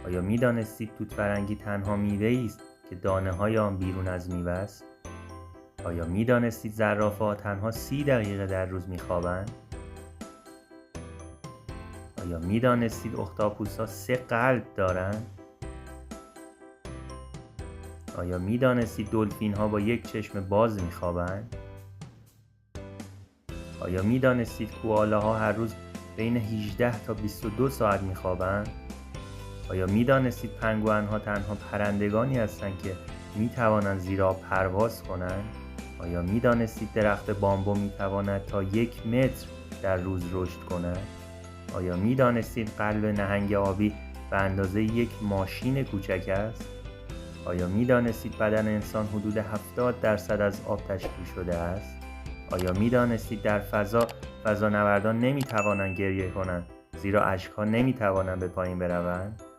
آیا می دانستید توت فرنگی تنها میوه‌ای است که دانه‌های آن بیرون از میوه است؟ آیا می دانستید زرافه‌ها تنها 30 دقیقه در روز می‌خوابند؟ آیا می دانستید اختاپوس‌ها 3 قلب دارند؟ آیا می دانستید دلفین‌ها با یک چشم باز می‌خوابند؟ آیا می دانستید کوالاها هر روز بین 18 تا 22 ساعت می‌خوابند؟ آیا می دانستید پنگوئن‌ها تنها پرندگانی هستند که می توانند زیر آب پرواز کنند؟ آیا می دانستید درخت بامبو می تواند تا 1 متر در روز رشد کند؟ آیا می دانستید قلب نهنگ آبی به اندازه یک ماشین کوچک است؟ آیا می دانستید بدن انسان حدود 70% از آب تشکیل شده است؟ آیا می دانستید در فضانوردان نمی توانند گریه کنند زیرا اشک‌ها نمی توانند به پایین بروند؟